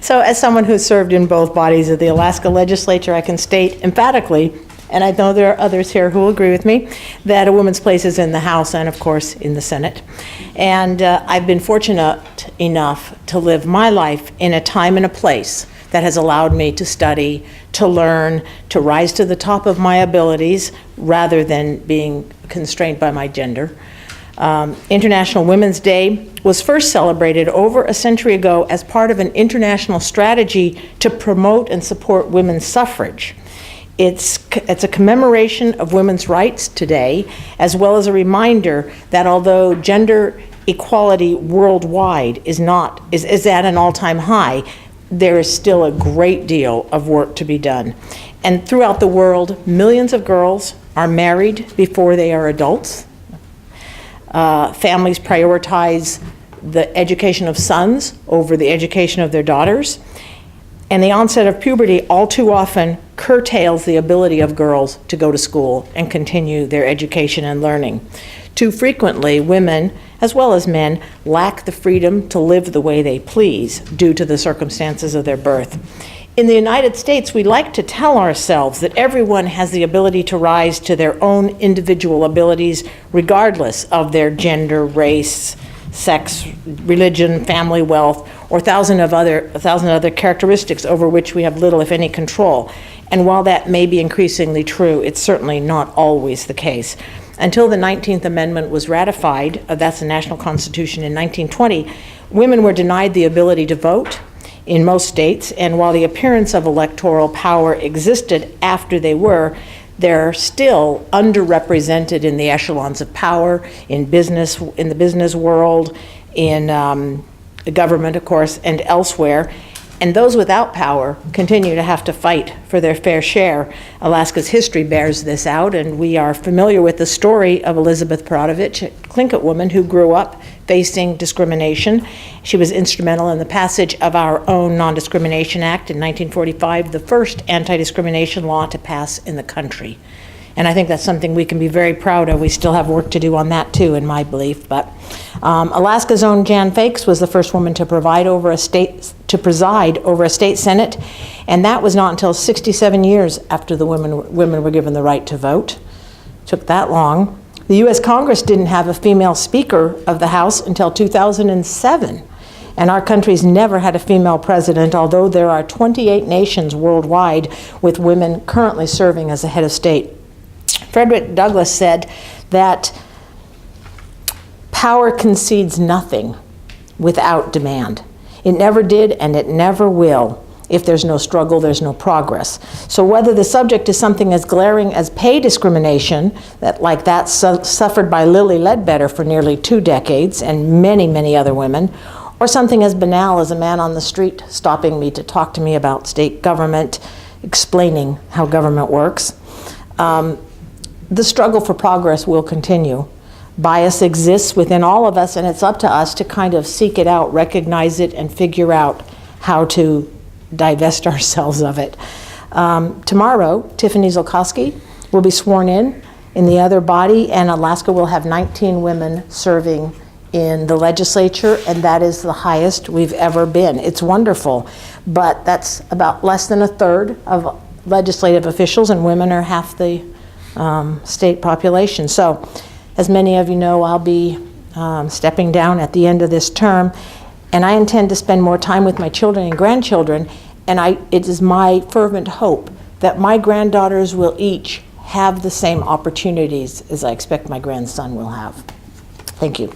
So as someone who served in both bodies of the Alaska legislature, I can state emphatically, and I know there are others here who will agree with me, that a woman's place is in the House and, of course, in the Senate. And I've been fortunate enough to live my life in a time and a place that has allowed me to study, to learn, to rise to the top of my abilities rather than being constrained by my gender. International Women's Day was first celebrated over a century ago as part of an international strategy to promote and support women's suffrage. It's a commemoration of women's rights today, as well as a reminder that although gender equality worldwide is at an all-time high, there is still a great deal of work to be done. And throughout the world, millions of girls are married before they are adults. Families prioritize the education of sons over the education of their daughters. And the onset of puberty all too often curtails the ability of girls to go to school and continue their education and learning. Too frequently, women, as well as men, lack the freedom to live the way they please due to the circumstances of their birth. In the United States, we like to tell ourselves that everyone has the ability to rise to their own individual abilities, regardless of their gender, race, sex, religion, family, wealth, or a thousand other characteristics over which we have little, if any, control. And while that may be increasingly true, it's certainly not always the case. Until the 19th Amendment was ratified, that's the National Constitution in 1920, women were denied the ability to vote in most states, and while the appearance of electoral power existed after they're still underrepresented in the echelons of power, in the business world, in government, of course, and elsewhere. And those without power continue to have to fight for their fair share. Alaska's history bears this out, and we are familiar with the story of Elizabeth Perodovich, a Tlingit woman who grew up facing discrimination. She was instrumental in the passage of our own Non-Discrimination Act in 1945, the first anti-discrimination law to pass in the country. And I think that's something we can be very proud of. We still have work to do on that too, in my belief. But Alaska's own Jan Fakes was the first woman to preside over a state senate, and that was not until 67 years after the women were given the right to vote. It took that long. The U.S. Congress didn't have a female Speaker of the House until 2007. And our country's never had a female president, although there are 28 nations worldwide with women currently serving as a head of state. Frederick Douglass said that power concedes nothing without demand. It never did, and it never will. If there's no struggle, there's no progress. So whether the subject is something as glaring as pay discrimination, like that suffered by Lilly Ledbetter for nearly 2 decades, and many, many other women, or something as banal as a man on the street stopping me to talk to me about state government, explaining how government works, the struggle for progress will continue. Bias exists within all of us, and it's up to us to kind of seek it out, recognize it, and figure out how to divest ourselves of it. Tomorrow, Tiffany Zolkowski will be sworn in the other body, and Alaska will have 19 women serving in the legislature, and that is the highest we've ever been. It's wonderful, but that's about less than a third of legislative officials, and women are half the state population. So, as many of you know, I'll be stepping down at the end of this term, and I intend to spend more time with my children and grandchildren, and it is my fervent hope that my granddaughters will each have the same opportunities as I expect my grandson will have. Thank you.